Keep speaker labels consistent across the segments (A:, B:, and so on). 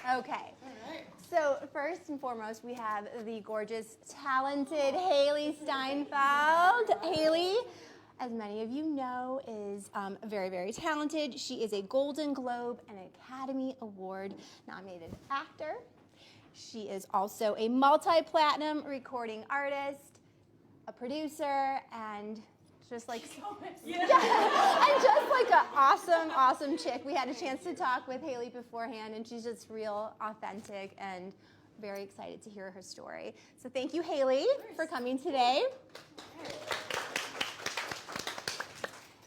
A: Okay.
B: All right.
A: So first and foremost, we have the gorgeous, talented Hailee Steinfeld. Hailee, as many of you know, is very, very talented. She is a Golden Globe and Academy Award nominated actor. She is also a multi-platinum recording artist, a producer, and just like and just like an awesome chick. We had a chance to talk with Hailee beforehand, and she's just real authentic and very excited to hear her story. So thank you, Hailee, for coming today.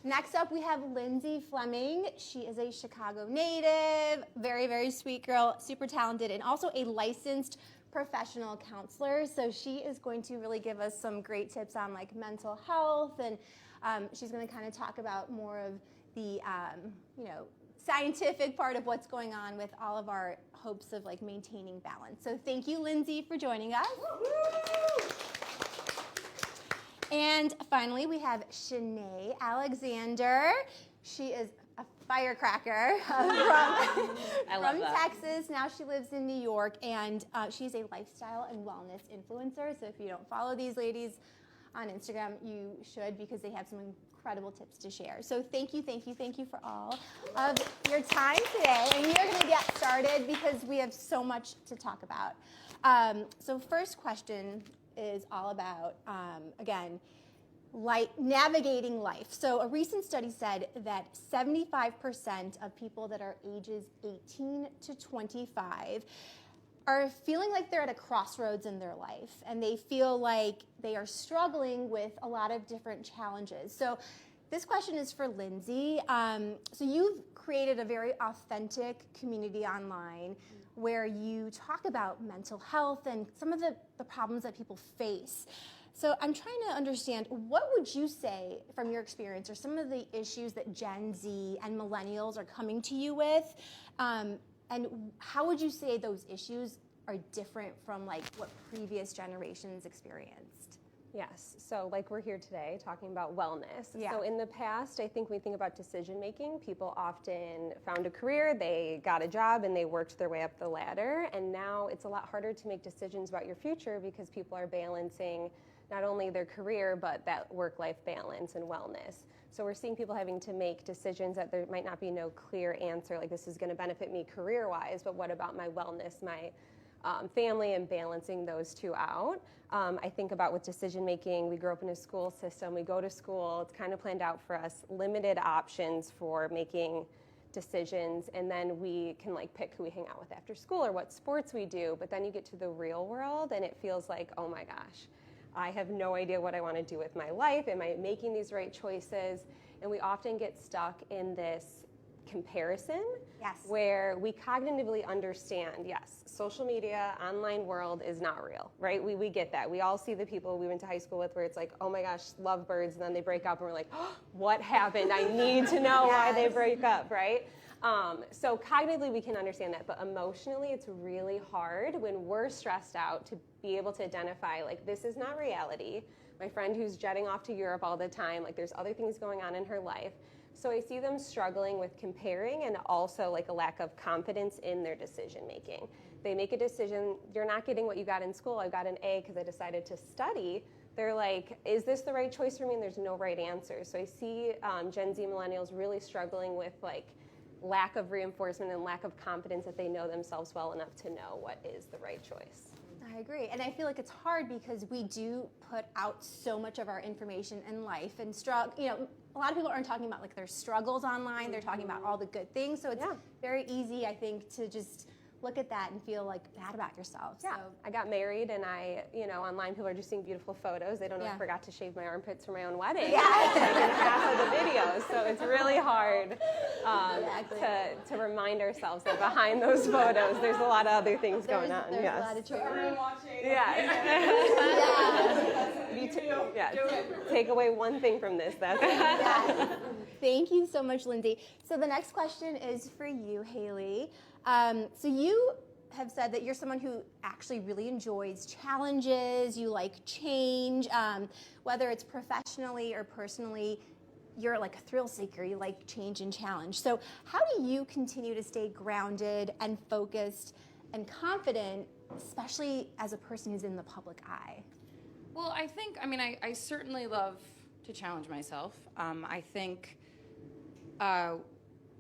A: Next up, we have Lindsay Fleming. She is a Chicago native, very, very sweet girl, super talented, and also a licensed professional counselor. So she is going to really give us some great tips on like mental health, and she's going to kind of talk about more of the scientific part of what's going on with all of our hopes of like maintaining balance. So thank you, Lindsay, for joining us. Woo! And finally, we have Shanae Alexander. She is a firecracker from Texas. Now she lives in New York, and she's a lifestyle and wellness influencer. So if you don't follow these ladies on Instagram, you should, because they have some incredible tips to share. So thank you for all of your time today. And we are going to get started because we have so much to talk about. So first question is all about, again, navigating life. So a recent study said that 75% of people that are ages 18 to 25 are feeling like they're at a crossroads in their life, and they feel like they are struggling with a lot of different challenges. So this question is for Lindsay. So you've created a very authentic community online where you talk about mental health and some of the problems that people face. So I'm trying to understand, what would you say from your experience are some of the issues that Gen Z and millennials are coming to you with? And how would you say those issues are different from like what previous generations experienced?
C: Yes, so like we're here today talking about wellness.
A: Yeah.
C: So in the past, I think when we think about decision making, people often found a career, they got a job, and they worked their way up the ladder. And now it's a lot harder to make decisions about your future because people are balancing not only their career, but that work-life balance and wellness. So we're seeing people having to make decisions that there might not be no clear answer, like this is going to benefit me career-wise, but what about my wellness, my family, and balancing those two out. I think about with decision making, we grew up in a school system, we go to school, it's kind of planned out for us, limited options for making decisions, and then we can like pick who we hang out with after school or what sports we do, but then you get to the real world and it feels like, oh my gosh, I have no idea what I want to do with my life. Am I making these right choices? And we often get stuck in this comparison.
A: Yes.
C: Where we cognitively understand, yes, social media, online world is not real, right? We get that. We all see the people we went to high school with where it's like, oh my gosh, lovebirds, and then they break up and we're like, oh, what happened? I need to know why they break up, right? So cognitively we can understand that, but emotionally it's really hard when we're stressed out to be able to identify, like, this is not reality. My friend who's jetting off to Europe all the time, like there's other things going on in her life. So I see them struggling with comparing and also like a lack of confidence in their decision making. They make a decision, you're not getting what you got in school. I got an A because I decided to study. They're like, is this the right choice for me? And there's no right answer. So I see Gen Z millennials really struggling with like lack of reinforcement and lack of confidence that they know themselves well enough to know what is the right choice.
A: I agree. And I feel like it's hard because we do put out so much of our information in life and a lot of people aren't talking about like their struggles online. They're talking about all the good things. So it's very easy, I think, to just look at that and feel like bad about yourself.
C: Yeah.
A: So
C: I got married and online people are just seeing beautiful photos. They don't know I forgot to shave my armpits for my own wedding.
A: Yeah.
C: It's like in half of the videos. So it's really hard to remind ourselves that behind those photos, there's a lot of other things going on.
A: There's a lot of truth.
C: Take away one thing from this.
A: Thank you so much, Lindsay. So the next question is for you, Hailee. So you have said that you're someone who actually really enjoys challenges, you like change, whether it's professionally or personally. you're like a thrill seeker. You like change and challenge. So how do you continue to stay grounded and focused and confident, especially as a person who's in the public eye?
B: Well, I think, I certainly love to challenge myself. I think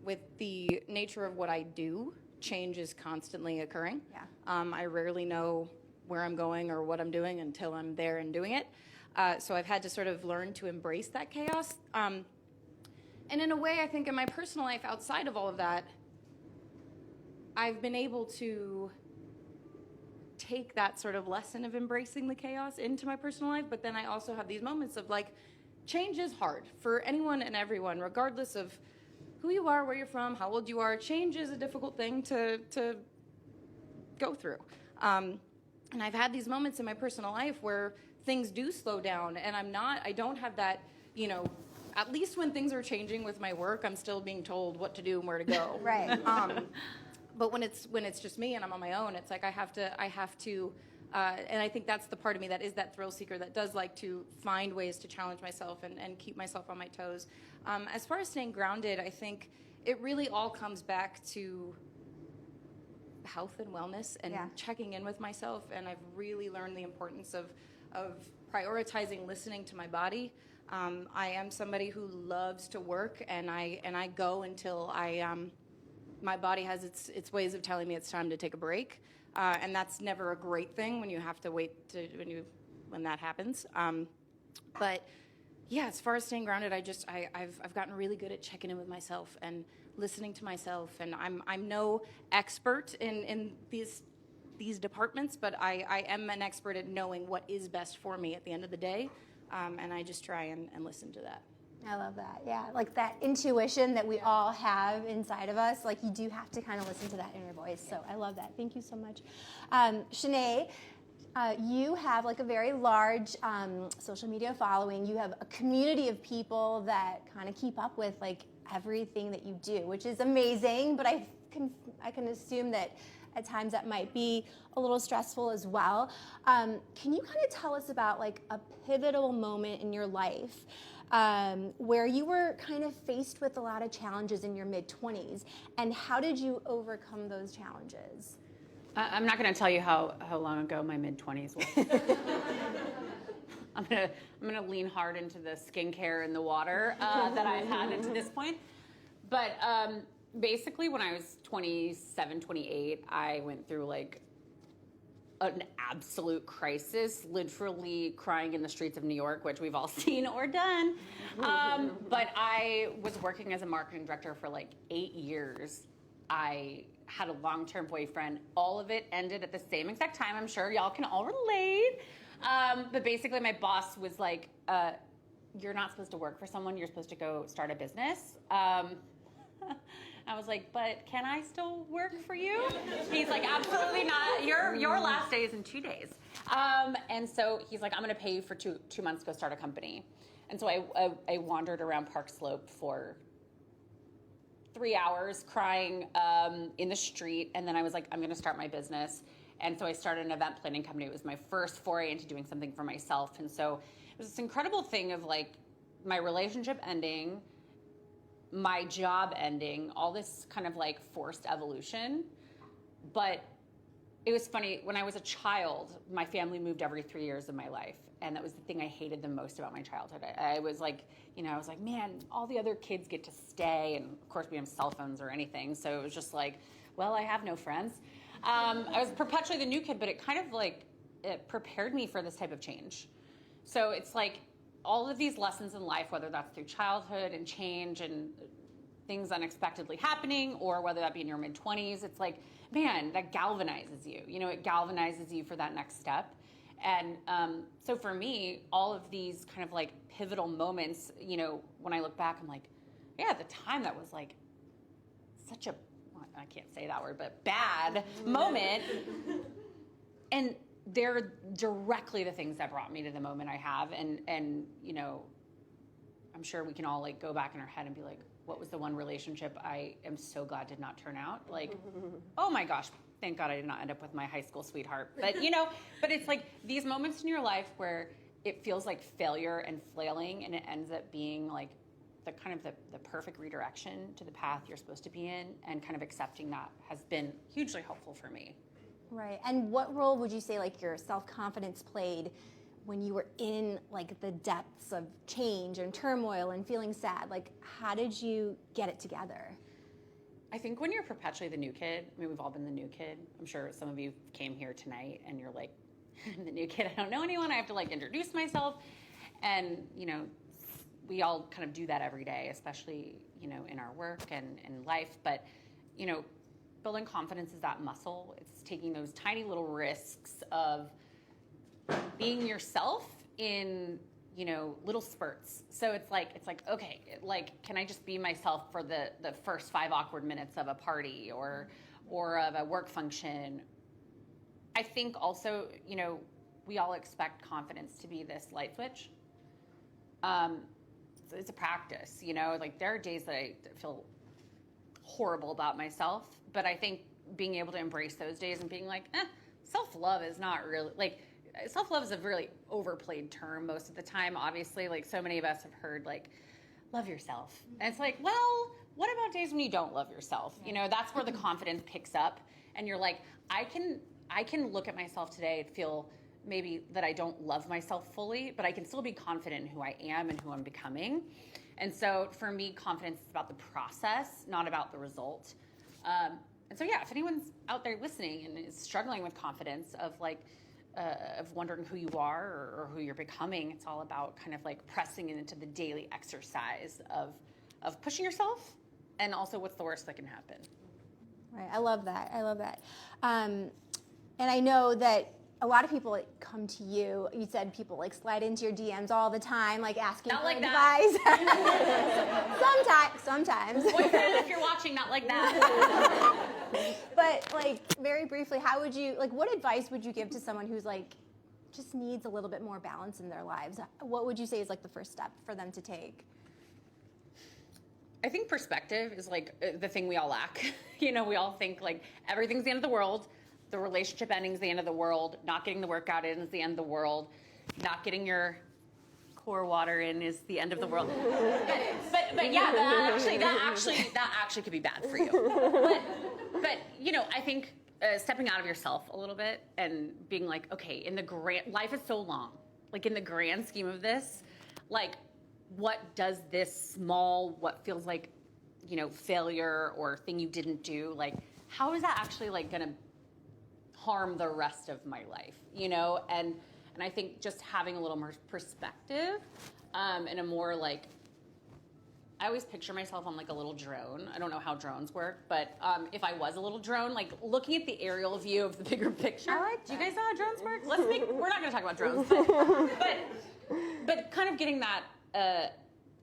B: with the nature of what I do, change is constantly occurring.
A: Yeah.
B: I rarely know where I'm going or what I'm doing until I'm there and doing it. So I've had to sort of learn to embrace that chaos. And in a way, I think in my personal life, outside of all of that, I've been able to take that sort of lesson of embracing the chaos into my personal life, but then I also have these moments of like, change is hard for anyone and everyone, regardless of who you are, where you're from, how old you are. Change is a difficult thing to go through. And I've had these moments in my personal life where things do slow down, and I don't have that, at least when things are changing with my work, I'm still being told what to do and where to go.
A: Right.
B: But when it's just me and I'm on my own, it's like I have to, and I think that's the part of me that is that thrill seeker that does like to find ways to challenge myself and keep myself on my toes. As far as staying grounded, I think it really all comes back to health and wellness and checking in with myself. And I've really learned the importance of prioritizing listening to my body. I am somebody who loves to work, and I go until my body has its ways of telling me it's time to take a break, and that's never a great thing when you have to wait when that happens. But yeah, as far as staying grounded, I've gotten really good at checking in with myself and listening to myself, and I'm no expert in these departments, but I am an expert at knowing what is best for me at the end of the day, and I just try and listen to that.
A: I love that. Yeah, like that intuition that we all have inside of us. Like you do have to kind of listen to that inner voice. So I love that. Thank you so much. Shanae, you have like a very large social media following. You have a community of people that kind of keep up with like everything that you do, which is amazing. But I can assume that at times that might be a little stressful as well. Can you kind of tell us about like a pivotal moment in your life where you were kind of faced with a lot of challenges in your mid-20s, and how did you overcome those challenges?
D: I'm not going to tell you how long ago my mid-20s was. I'm gonna lean hard into the skincare and the water that I've had into this point. But basically, when I was 27, 28, I went through like an absolute crisis, literally crying in the streets of New York, which we've all seen or done. But I was working as a marketing director for like 8 years. I had a long-term boyfriend. All of it ended at the same exact time. I'm sure y'all can all relate. But basically my boss was like, you're not supposed to work for someone. You're supposed to go start a business. I was like, but can I still work for you? He's like, absolutely not. Your last day is in 2 days. And so he's like, I'm going to pay you for two months to go start a company. And so I wandered around Park Slope for 3 hours crying in the street. And then I was like, I'm going to start my business. And so I started an event planning company. It was my first foray into doing something for myself. And so it was this incredible thing of like my relationship ending, my job ending, all this kind of like forced evolution. But it was funny, when I was a child, my family moved every 3 years of my life. And that was the thing I hated the most about my childhood. I was like, I was like, man, all the other kids get to stay. And of course we didn't have cell phones or anything. So it was just like, well, I have no friends. I was perpetually the new kid, but it kind of like, it prepared me for this type of change. So it's like all of these lessons in life, whether that's through childhood and change and things unexpectedly happening, or whether that be in your mid-20s, it's like, man, that galvanizes you. It galvanizes you for that next step. And so for me, all of these kind of like pivotal moments, when I look back, I'm like, yeah, at the time that was like such a, I can't say that word, but bad moment. And they're directly the things that brought me to the moment I have. And I'm sure we can all like go back in our head and be like, what was the one relationship I am so glad did not turn out? Like, oh my gosh, thank God I did not end up with my high school sweetheart. But but it's like these moments in your life where it feels like failure and flailing, and it ends up being like the kind of the perfect redirection to the path you're supposed to be in, and kind of accepting that has been hugely helpful for me.
A: Right. And what role would you say like your self-confidence played when you were in like the depths of change and turmoil and feeling sad? Like, how did you get it together?
D: I think when you're perpetually the new kid, I mean, we've all been the new kid. I'm sure some of you came here tonight and you're like, I'm the new kid. I don't know anyone. I have to like introduce myself. And, you know, we all kind of do that every day, especially, you know, in our work and in life. But, you know, building confidence is that muscle. It's taking those tiny little risks of being yourself in, you know, little spurts. So it's like, okay, like, can I just be myself for the first 5 awkward minutes of a party or of a work function? I think also, you know, we all expect confidence to be this light switch. It's a practice, you know, like there are days that I feel horrible about myself, but I think being able to embrace those days and being like, self-love is not really, like, self-love is a really overplayed term most of the time. Obviously, like so many of us have heard like, love yourself. And it's like, well, what about days when you don't love yourself? You know, that's where the confidence picks up and you're like, I can look at myself today and feel maybe that I don't love myself fully, but I can still be confident in who I am and who I'm becoming. And so for me, confidence is about the process, not about the result. And so, yeah, if anyone's out there listening and is struggling with confidence of like, of wondering who you are or who you're becoming, it's all about kind of like pressing into the daily exercise of pushing yourself, and also what's the worst that can happen.
A: Right. I love that. And I know that a lot of people like, come to you. You said people like slide into your DMs all the time, like asking
D: not
A: for
D: like
A: advice.
D: That.
A: Sometimes.
D: Boyfriend, if you're watching, not like that.
A: But like very briefly, how would you like? What advice would you give to someone who's like just needs a little bit more balance in their lives? What would you say is like the first step for them to take?
D: I think perspective is like the thing we all lack. You know, we all think like everything's the end of the world. The relationship ending is the end of the world. Not getting the workout in is the end of the world. Not getting your core water in is the end of the world. But yeah, that actually could be bad for you. But you know, I think stepping out of yourself a little bit and being like, okay, in the grand, life is so long. Like in the grand scheme of this, like what does this small, what feels like, you know, failure or thing you didn't do, like how is that actually like gonna harm the rest of my life, you know? And I think just having a little more perspective and a more like, I always picture myself on like a little drone. I don't know how drones work, but if I was a little drone, like looking at the aerial view of the bigger picture.
A: I like that.
D: Do you guys know how drones work? We're not gonna talk about drones, but kind of getting that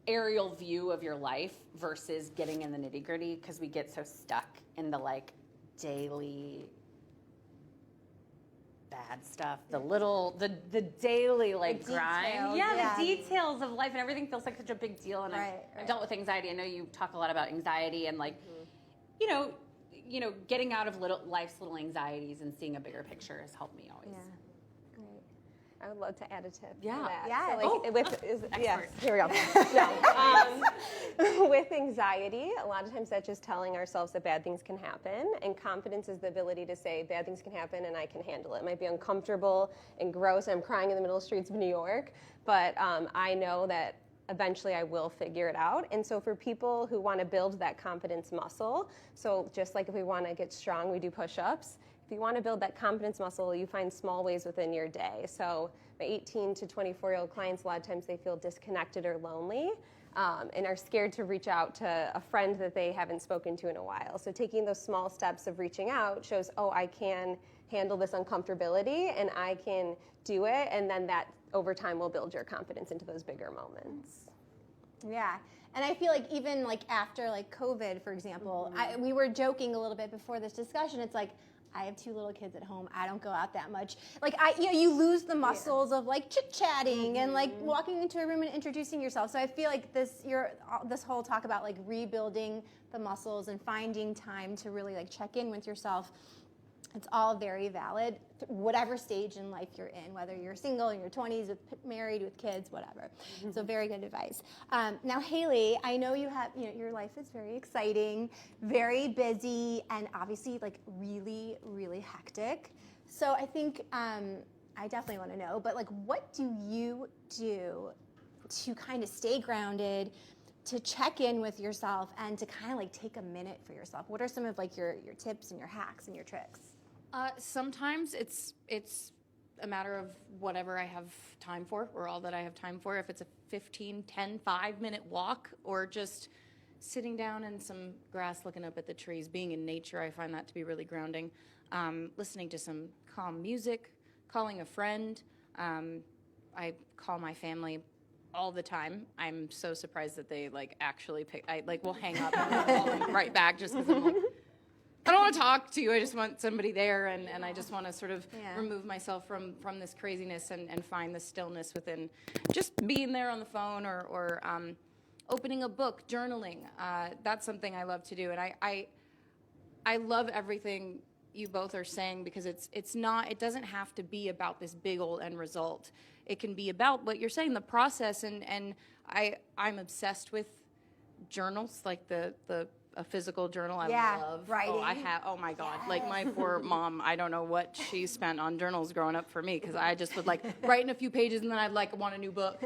D: aerial view of your life versus getting in the nitty gritty, because we get so stuck in the like daily bad stuff, the daily like
A: the
D: grind.
A: details,
D: Yeah, the details of life, and everything feels like such a big deal. And I've dealt with anxiety. I know you talk a lot about anxiety and like, you know, getting out of life's little anxieties and seeing a bigger picture has helped me always.
A: Yeah. Great.
C: I would love to add a tip
D: Yeah.
C: to that.
A: Yeah.
C: So like yes, here we go. With anxiety, a lot of times that's just telling ourselves that bad things can happen, and confidence is the ability to say bad things can happen and I can handle it. It might be uncomfortable and gross, and I'm crying in the middle of the streets of New York, but I know that eventually I will figure it out. And so for people who want to build that confidence muscle, so just like if we want to get strong, we do push-ups. If you want to build that confidence muscle, you find small ways within your day. So my 18 to 24-year-old clients, a lot of times they feel disconnected or lonely and are scared to reach out to a friend that they haven't spoken to in a while. So taking those small steps of reaching out shows, oh, I can handle this uncomfortability and I can do it. And then that over time will build your confidence into those bigger moments.
A: Yeah. And I feel like even like after like COVID, for example, we were joking a little bit before this discussion. It's like, I have 2 little kids at home. I don't go out that much. Like you lose the muscles of like chit-chatting and like walking into a room and introducing yourself. So I feel like this whole talk about like rebuilding the muscles and finding time to really like check in with yourself It's all very valid, whatever stage in life you're in, whether you're single, in your 20s, married, with kids, whatever. So very good advice. Now, Hailee, I know you have, your life is very exciting, very busy, and obviously like really, really hectic. So I think I definitely want to know, but like, what do you do to kind of stay grounded, to check in with yourself, and to kind of like take a minute for yourself? What are some of like your tips and your hacks and your tricks?
B: Sometimes it's a matter of whatever I have time for, or all that I have time for. If it's a 15, 10, 5-minute walk, or just sitting down in some grass looking up at the trees, being in nature, I find that to be really grounding. Listening to some calm music, calling a friend. I call my family all the time. I'm so surprised that they like actually pick. I like will hang up and call them right back just because I'm like, I don't want to talk to you. I just want somebody there, and I just want to sort of remove myself from this craziness and find the stillness within just being there on the phone or opening a book, journaling. That's something I love to do, and I love everything you both are saying, because it doesn't have to be about this big old end result. It can be about what you're saying, the process, and I'm obsessed with journals, like a physical journal. I love
A: writing.
B: Oh my God, like my poor mom, I don't know what she spent on journals growing up for me, because I just would like write in a few pages and then I'd like want a new book.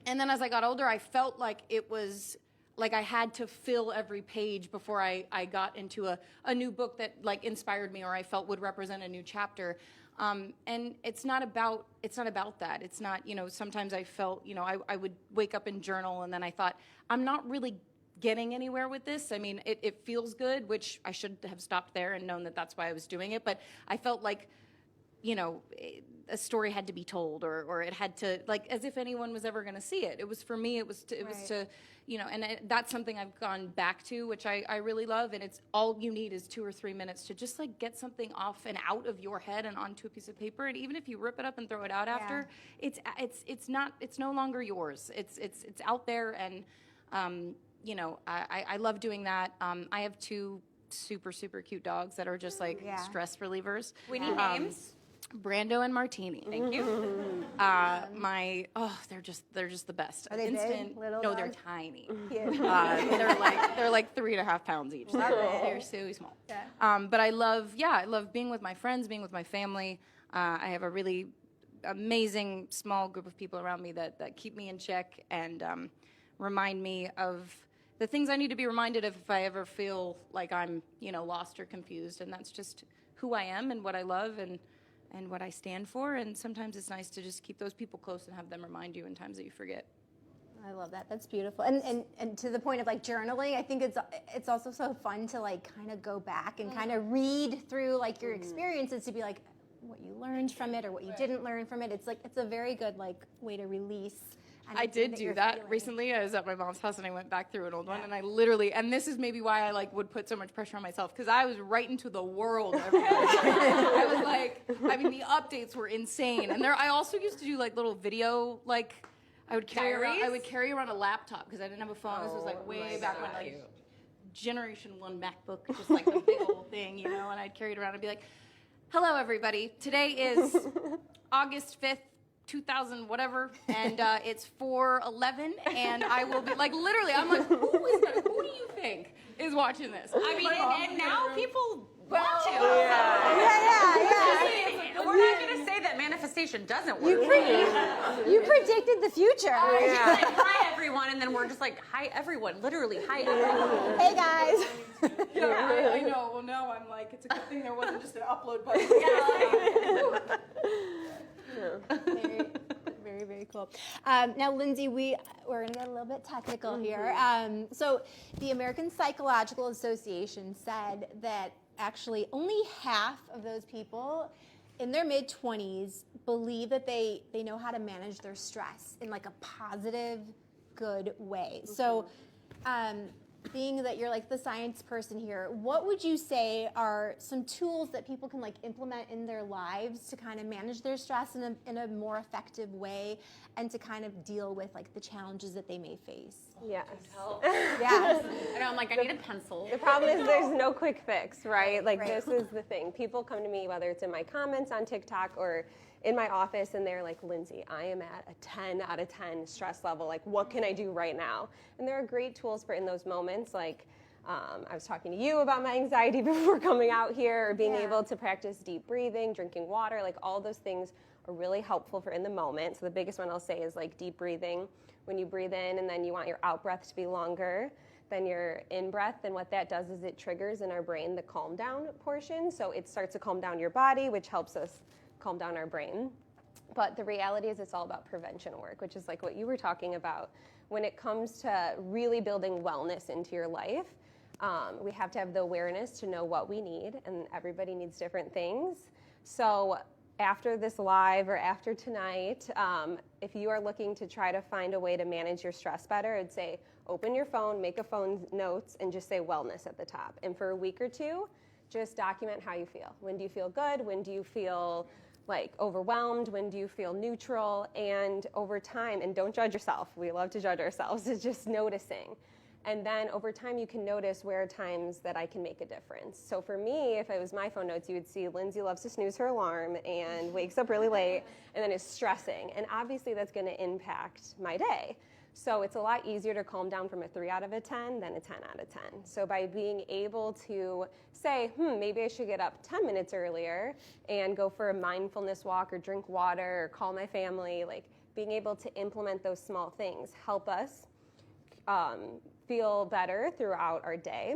B: And then as I got older, I felt like it was like I had to fill every page before I got into a new book that like inspired me, or I felt would represent a new chapter. And it's not about that. It's not, sometimes I felt, I would wake up and journal, and then I thought, I'm not really getting anywhere with this. I mean, it feels good, which I should have stopped there and known that that's why I was doing it. But I felt like, a story had to be told, or it had to, like, as if anyone was ever going to see it. It was for me. It was to, and that's something I've gone back to, which I really love. And it's all you need is 2 or 3 minutes to just like get something off and out of your head and onto a piece of paper. And even if you rip it up and throw it out after, it's no longer yours. It's out there, and I love doing that. I have 2 super, super cute dogs that are just like stress relievers.
D: We need names.
B: Brando and Martini.
D: Thank you.
B: They're just the best.
A: Are they big? Little
B: No,
A: dogs?
B: they're tiny.
A: Cute.
B: They're like 3.5 pounds each. They're so small.
A: Yeah.
B: But I love being with my friends, being with my family. I have a really amazing small group of people around me that keep me in check and remind me of the things I need to be reminded of if I ever feel like I'm, lost or confused. And that's just who I am and what I love and what I stand for. And sometimes it's nice to just keep those people close and have them remind you in times that you forget.
A: I love that. That's beautiful. And to the point of like journaling, I think it's also so fun to like kind of go back and kind of read through like your experiences to be like what you learned from it or what you didn't learn from it. It's a very good like way to release.
B: I did do that recently. I was at my mom's house and I went back through an old one, and I literally, and this is maybe why I like would put so much pressure on myself, because I was right into the world every day. I was like, the updates were insane. And I also used to do like little video, like I would carry around a laptop because I didn't have a phone. This was like way back when like Generation 1 MacBook, just like the big old thing, and I'd carry it around and be like, hello everybody, today is August 5th. 2000 whatever, and it's 4:11, and I will be like literally. I'm like, who do you think is watching this?
D: And now people want to.
A: Yeah.
D: We're not going to say that manifestation doesn't work.
A: You predicted the future.
D: She's like, hi everyone, and then we're just like, hi everyone, literally, hi everyone.
A: Hey guys.
B: I know. Well, now I'm like, it's a good thing there wasn't just an upload button.
A: Very, very, very cool. Now, Lindsay, we're going to get a little bit technical here. So the American Psychological Association said that actually only half of those people in their mid-20s believe that they know how to manage their stress in like a positive, good way. So being that you're like the science person here, what would you say are some tools that people can like implement in their lives to kind of manage their stress in a more effective way and to kind of deal with like the challenges that they may face?
C: Yes.
A: Yes.
D: I know, I'm like, I need a pencil.
C: The problem is there's no quick fix, right? Like
A: Right.
C: this is the thing. People come to me, whether it's in my comments on TikTok or in my office, and they're like, Lindsay, I am at a 10 out of 10 stress level. Like, what can I do right now? And there are great tools for in those moments. Like, I was talking to you about my anxiety before coming out here, or being able to practice deep breathing, drinking water. Like, all those things are really helpful for in the moment. So the biggest one I'll say is like deep breathing. When you breathe in and then you want your out breath to be longer than your in breath, and what that does is it triggers in our brain the calm down portion. So it starts to calm down your body, which helps us calm down our brain. But the reality is it's all about prevention work, which is like what you were talking about. When it comes to really building wellness into your life, we have to have the awareness to know what we need, and everybody needs different things. So after this live or after tonight, if you are looking to try to find a way to manage your stress better, I'd say open your phone, make a phone notes, and just say wellness at the top. And for a week or two, just document how you feel. When do you feel good? When do you feel like overwhelmed? When do you feel neutral? And over time, and don't judge yourself. We love to judge ourselves. It's just noticing. And then over time, you can notice where are times that I can make a difference. So for me, if it was my phone notes, you would see Lindsay loves to snooze her alarm and wakes up really late and then is stressing. And obviously that's going to impact my day. So it's a lot easier to calm down from a 3 out of a 10 than a 10 out of 10. So by being able to say, maybe I should get up 10 minutes earlier and go for a mindfulness walk or drink water or call my family, like being able to implement those small things help us feel better throughout our day.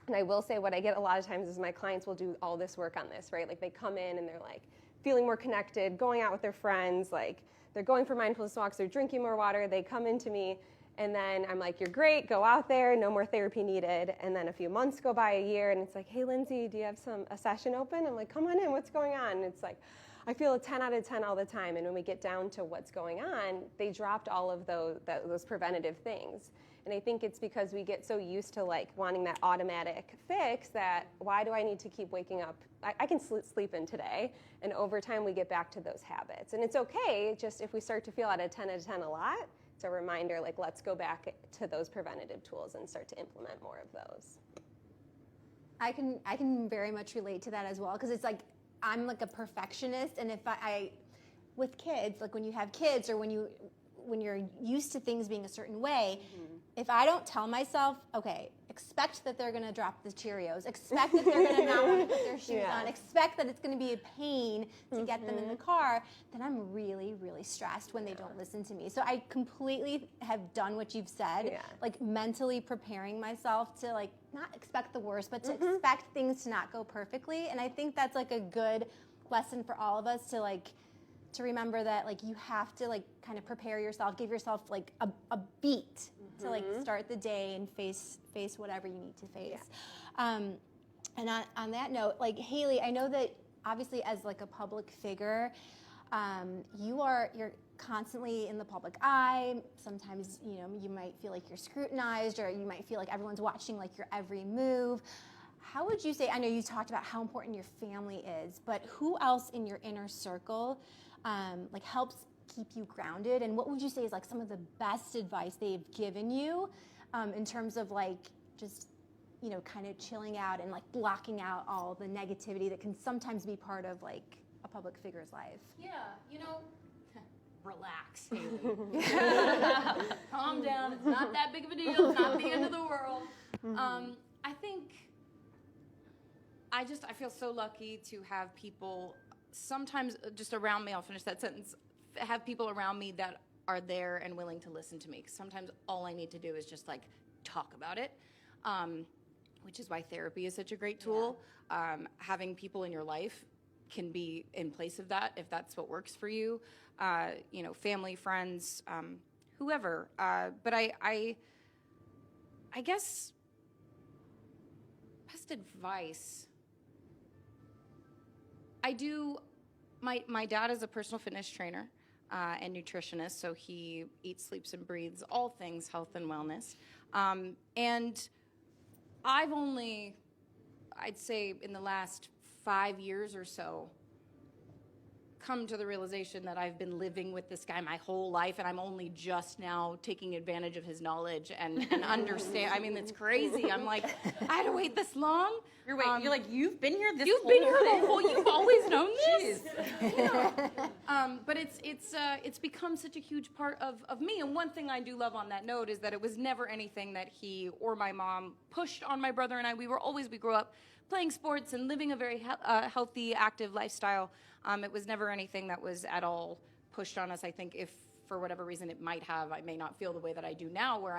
C: And I will say what I get a lot of times is my clients will do all this work on this, right? Like they come in and they're like feeling more connected, going out with their friends, like they're going for mindfulness walks, they're drinking more water, they come into me, and then I'm like, you're great, go out there, no more therapy needed. And then a few months go by, a year, and it's like, hey, Lindsay, do you have a session open? I'm like, come on in, what's going on? And it's like, I feel a 10 out of 10 all the time. And when we get down to what's going on, they dropped all of those preventative things. And I think it's because we get so used to like wanting that automatic fix that why do I need to keep waking up? I can sleep in today. And over time we get back to those habits. And it's okay, just if we start to feel at a 10 out of 10 a lot, it's a reminder like let's go back to those preventative tools and start to implement more of those.
A: I can very much relate to that as well, because it's like I'm like a perfectionist, and if I with kids, like when you have kids or when you're used to things being a certain way, if I don't tell myself, okay, expect that they're going to drop the Cheerios, expect that they're going to not want to put their shoes on, expect that it's going to be a pain to get them in the car, then I'm really, really stressed when they don't listen to me. So I completely have done what you've said, like mentally preparing myself to like not expect the worst, but to expect things to not go perfectly. And I think that's like a good lesson for all of us to like, to remember that like you have to like kind of prepare yourself, give yourself like a beat to like start the day and face whatever you need to face. And on that note, like Hailee, I know that obviously as like a public figure, you're constantly in the public eye. Sometimes, you know, you might feel like you're scrutinized, or you might feel like everyone's watching like your every move. How would you say, I know you talked about how important your family is, but who else in your inner circle like helps keep you grounded? And what would you say is like some of the best advice they've given you in terms of like just, you know, kind of chilling out and like blocking out all the negativity that can sometimes be part of like a public figure's life?
B: Yeah, you know, relax, Hailee. Calm down. It's not that big of a deal. It's not the end of the world. I think I feel so lucky to have people sometimes just around me. I'll finish that sentence. Have people around me that are there and willing to listen to me. Because sometimes all I need to do is just like talk about it, which is why therapy is such a great tool. Having people in your life can be in place of that if that's what works for you. You know, family, friends, whoever. But I guess best advice. My dad is a personal fitness trainer. and nutritionist. So he eats, sleeps, and breathes all things health and wellness. And I've only, I'd say in the last 5 years or so, come to the realization that I've been living with this guy my whole life, and I'm only just now taking advantage of his knowledge and understand. I mean, it's crazy. I'm like, I had to wait this long.
D: You're like, you've been here this
B: You've
D: whole
B: been here
D: time?
B: the whole. You've always known this. But it's become such a huge part of me. And one thing I do love on that note is that it was never anything that he or my mom pushed on my brother and I. We grew up playing sports and living a very healthy, active lifestyle. It was never anything that was at all pushed on us. I think if for whatever reason it might have, I may not feel the way that I do now, where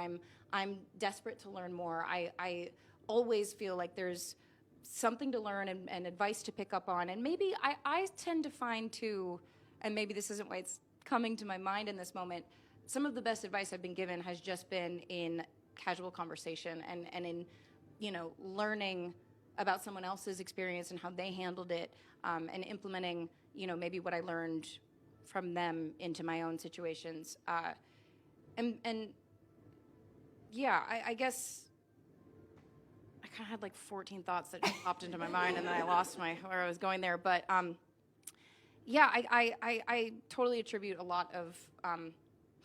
B: I'm desperate to learn more. I always feel like there's something to learn and advice to pick up on. And maybe I tend to find too, and maybe this isn't why it's coming to my mind in this moment, some of the best advice I've been given has just been in casual conversation and in, learning about someone else's experience and how they handled it, and implementing, maybe what I learned from them into my own situations. I guess I kind of had like 14 thoughts that just popped into my mind, and then I lost where I was going there. But I totally attribute a lot of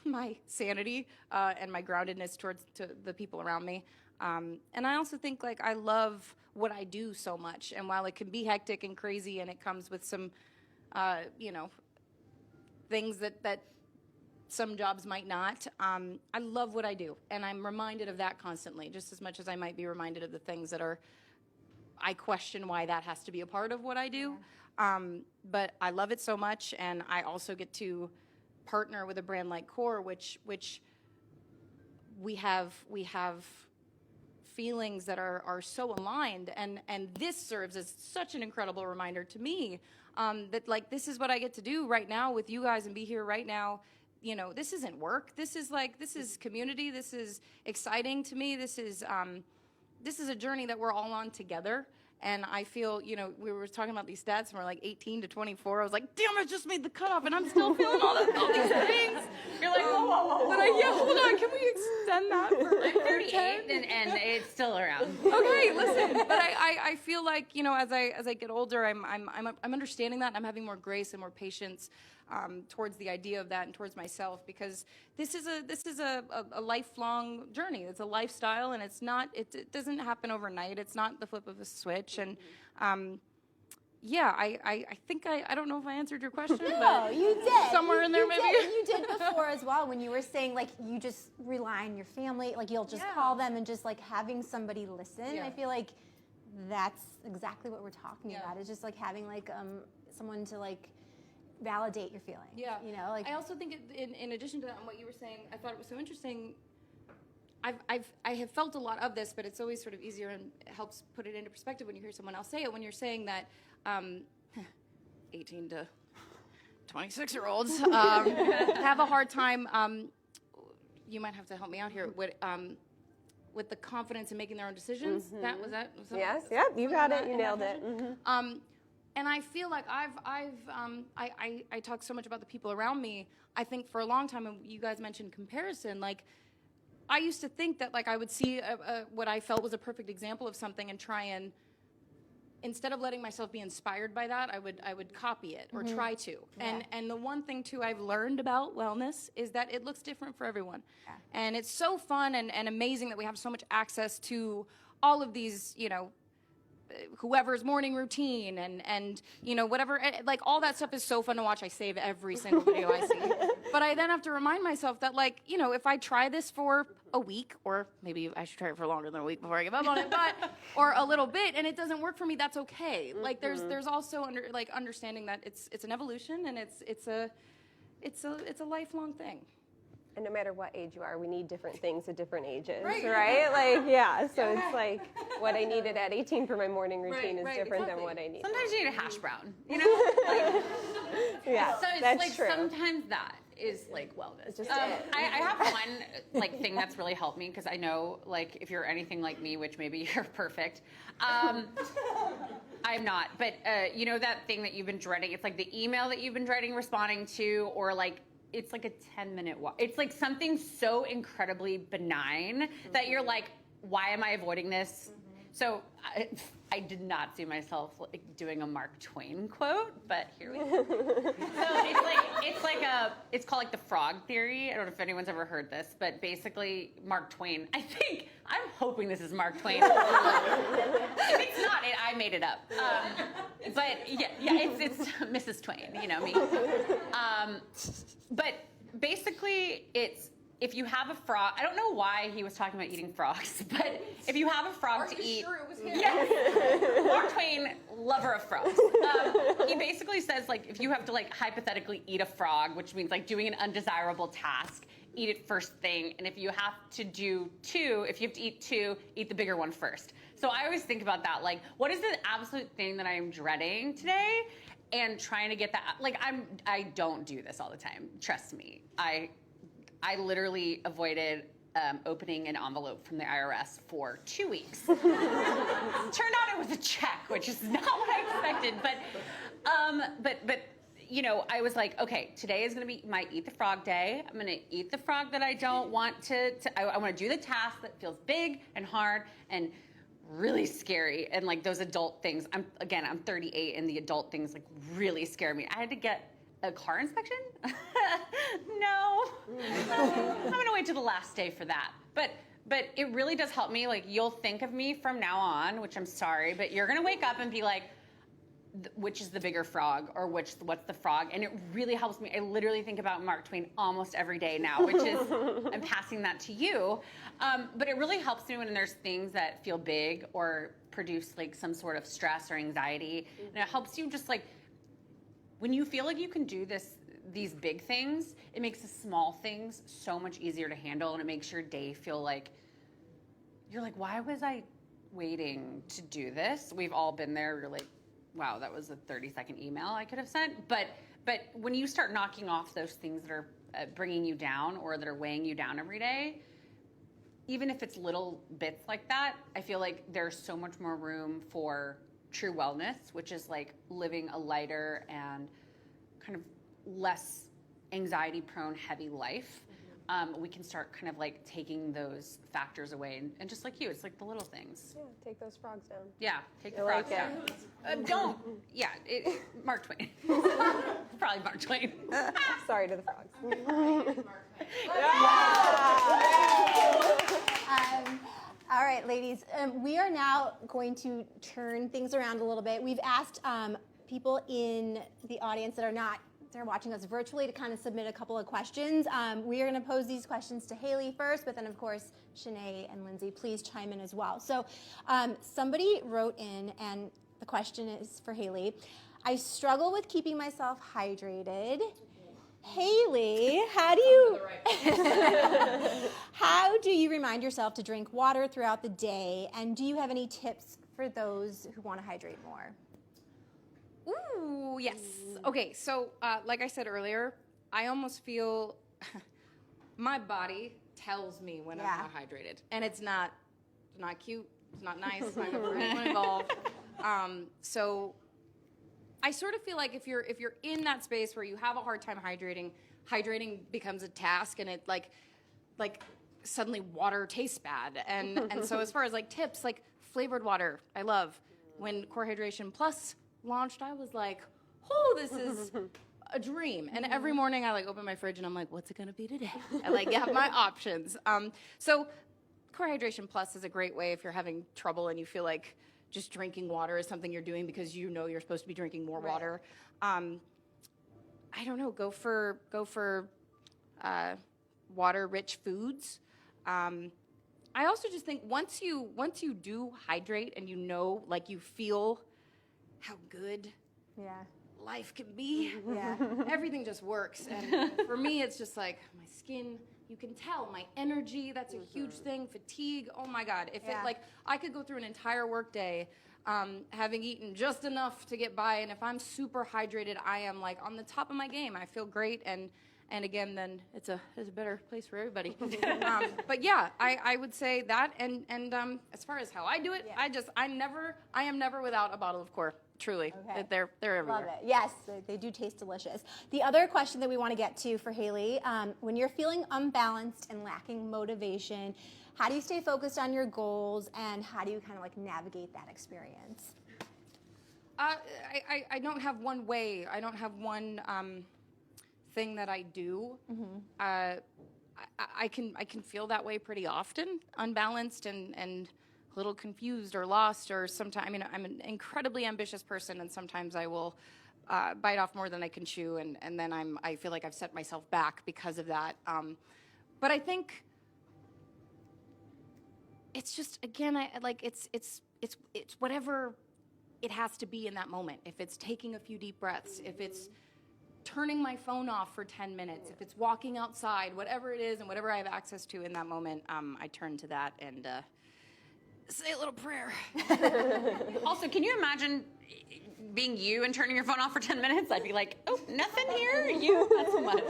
B: my sanity and my groundedness to the people around me. And I also think like I love what I do so much, and while it can be hectic and crazy, and it comes with some, things that some jobs might not, I love what I do, and I'm reminded of that constantly, just as much as I might be reminded of the things that I question why that has to be a part of what I do. But I love it so much, and I also get to partner with a brand like Core, which we have feelings that are so aligned, and this serves as such an incredible reminder to me that like this is what I get to do right now with you guys and be here right now. This isn't work. This is community. This is exciting to me. This is a journey that we're all on together. And I feel, we were talking about these stats, and we're like 18 to 24. I was like, damn, I just made the cutoff, and I'm still feeling all these things. You're like, whoa. But hold on, can we extend that for
D: I'm 38, and it's still around.
B: Okay, listen. But I feel like, as I get older, I'm understanding that, and I'm having more grace and more patience towards the idea of that and towards myself, because this is a lifelong journey. It's a lifestyle, and it doesn't happen overnight. It's not the flip of a switch. And I think I don't know if I answered your question.
A: No,
B: but
A: you did.
B: Somewhere in there, maybe.
A: You did before as well, when you were saying like you just rely on your family, like you'll just call them, and just like having somebody listen.
B: Yeah.
A: I feel like that's exactly what we're talking about. It's just like having like someone to like validate your feelings.
B: Yeah.
A: I
B: also think in addition to that, and what you were saying, I thought it was so interesting. I have felt a lot of this, but it's always sort of easier and helps put it into perspective when you hear someone else say it. When you're saying that 18 to 26-year-olds have a hard time. You might have to help me out here with the confidence in making their own decisions.
C: Mm-hmm.
B: Was that
C: Yes, yep, you got it, you nailed it. Mm-hmm.
B: And I feel like I talk so much about the people around me. I think for a long time, and you guys mentioned comparison, like I used to think that like I would see what I felt was a perfect example of something and try and, instead of letting myself be inspired by that, I would copy it or try to. Yeah. And the one thing too I've learned about wellness is that it looks different for everyone. Yeah. And it's so fun and amazing that we have so much access to all of these, whoever's morning routine and whatever, like all that stuff is so fun to watch. I save every single video I see. But I then have to remind myself that like, if I try this for a week, or maybe I should try it for longer than a week before I give up on it, or a little bit, and it doesn't work for me, that's okay. Like there's also understanding that it's an evolution, and it's a lifelong thing.
C: And no matter what age you are, we need different things at different ages,
B: right?
C: Like, yeah, so it's like what I needed at 18 for my morning routine is different than what I need.
D: Sometimes you need a hash brown,
C: Yeah,
D: so it's
C: that's
D: like
C: true.
D: Sometimes that is like wellness.
C: It's just
D: I have one thing that's really helped me, because I know like if you're anything like me, which maybe you're perfect, I'm not, but that thing that you've been dreading, it's like the email that you've been dreading responding to, or like it's like a 10-minute walk. It's like something so incredibly benign that you're like, why am I avoiding this? So I did not see myself like doing a Mark Twain quote, but here we go. So it's called like the frog theory. I don't know if anyone's ever heard this, but basically Mark Twain, I'm hoping this is Mark Twain. If it's not, I made it up. But yeah, it's Mrs. Twain, you know me. But basically it's, if you have a frog, I don't know why he was talking about eating frogs, but if you have a frog to eat,
B: sure it was him?
D: yes, Mark Twain, lover of frogs. He basically says like if you have to like hypothetically eat a frog, which means like doing an undesirable task, eat it first thing, and if you have to eat two, eat the bigger one first. So I always think about that, like what is the absolute thing that I am dreading today, and trying to get that. Like I don't do this all the time. Trust me, I literally avoided opening an envelope from the IRS for 2 weeks. Turned out it was a check, which is not what I expected. But you know, I was like, okay, today is gonna be my eat the frog day. I'm gonna eat the frog that I don't want I want to do the task that feels big and hard and really scary, and like those adult things. I'm 38, and the adult things like really scare me. I had to get a car inspection? No. I'm gonna wait till the last day for that. But it really does help me. Like you'll think of me from now on, which I'm sorry, but you're gonna wake up and be like, which is the bigger frog, or what's the frog? And it really helps me. I literally think about Mark Twain almost every day now, which is, I'm passing that to you. But it really helps me when there's things that feel big or produce like some sort of stress or anxiety. And it helps you just like, when you feel like you can do these big things, it makes the small things so much easier to handle, and it makes your day feel like, you're like, why was I waiting to do this? We've all been there. You're like, wow, that was a 30-second email I could have sent. But when you start knocking off those things that are bringing you down or that are weighing you down every day, even if it's little bits like that, I feel like there's so much more room for true wellness, which is like living a lighter and kind of less anxiety prone, heavy life. We can start kind of like taking those factors away, and just like you, it's like the little things.
C: Yeah, take those frogs down.
D: Yeah, take the
C: I
D: frogs
C: like
D: down. Don't. Yeah, Mark Twain. Probably Mark Twain.
C: Sorry to the frogs.
A: All right, ladies, we are now going to turn things around a little bit. We've asked people in the audience they're watching us virtually to kind of submit a couple of questions. We are going to pose these questions to Hailee first, but then of course, Shanae and Lindsay, please chime in as well. So somebody wrote in, and the question is for Hailee. I struggle with keeping myself hydrated. Hailee, how do you remind yourself to drink water throughout the day? And do you have any tips for those who want to hydrate more?
B: Ooh, yes. Okay, so like I said earlier, I almost feel my body tells me when I'm not hydrated, and it's not cute, it's not nice, it's not good for anyone involved. So I sort of feel like if you're in that space where you have a hard time hydrating becomes a task, and it like suddenly water tastes bad, and so as far as like tips, like flavored water, I love. When Core Hydration Plus launched, I was like, oh, this is a dream. And every morning I like open my fridge and I'm like, what's it gonna be today? I like have my options. So Core Hydration Plus is a great way if you're having trouble and you feel like just drinking water is something you're doing because you know you're supposed to be drinking more water. I don't know, go for water-rich foods. I also just think once you do hydrate and you know, like you feel how good life can be, everything just works. And for me, it's just like my skin, you can tell, my energy, that's a huge thing. Fatigue, oh my God. If it like, I could go through an entire workday having eaten just enough to get by, and if I'm super hydrated, I am like on the top of my game. I feel great, and again, then it's a better place for everybody. But yeah, I would say that, and as far as how I do it, I am never without a bottle of Core truly.
A: Okay.
B: They're everywhere.
A: Love it. Yes, they do taste delicious. The other question that we want to get to for Hailee, when you're feeling unbalanced and lacking motivation, how do you stay focused on your goals, and how do you kind of like navigate that experience?
B: I don't have one way. I don't have one thing that I do. I can feel that way pretty often, unbalanced and a little confused or lost, or sometimes, I mean, I'm an incredibly ambitious person, and sometimes I will bite off more than I can chew, and then I feel like I've set myself back because of that. But I think it's just, again, it's whatever it has to be in that moment. If it's taking a few deep breaths, if it's turning my phone off for 10 minutes, if it's walking outside, whatever it is and whatever I have access to in that moment, I turn to that and say a little prayer.
D: Also, can you imagine being you and turning your phone off for 10 minutes? I'd be like, oh, nothing here? You? Not so much.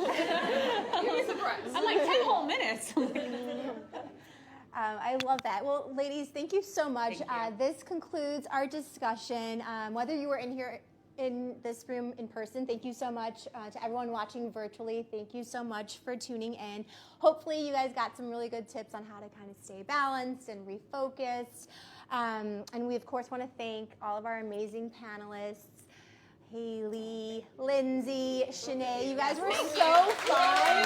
B: You'd be surprised.
D: I'm like, 10 whole minutes.
A: I love that. Well, ladies, thank you so much. This concludes our discussion. Whether you were in here in this room in person, thank you so much. To everyone watching virtually, thank you so much for tuning in. Hopefully you guys got some really good tips on how to kind of stay balanced and refocused. And we, of course, want to thank all of our amazing panelists, Hailee, Lindsay, Shanae. You guys were so fun.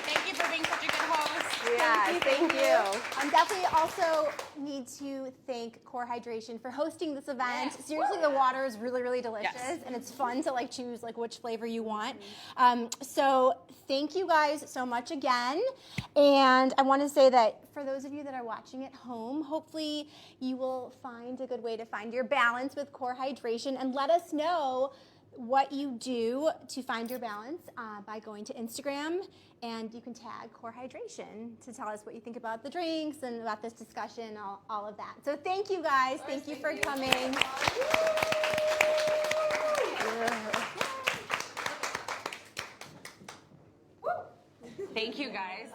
D: Thank you for being such a good host.
C: Yeah, thank you.
A: Definitely also need to thank Core Hydration for hosting this event. Seriously, the water is really, really delicious, and it's fun to like choose like which flavor you want. So thank you guys so much again. And I want to say that for those of you that are watching at home, hopefully you will find a good way to find your balance with Core Hydration, and let us know what you do to find your balance by going to Instagram, and you can tag Core Hydration to tell us what you think about the drinks and about this discussion, all of that. So thank you guys. Thank you for coming.
D: Thank you, guys.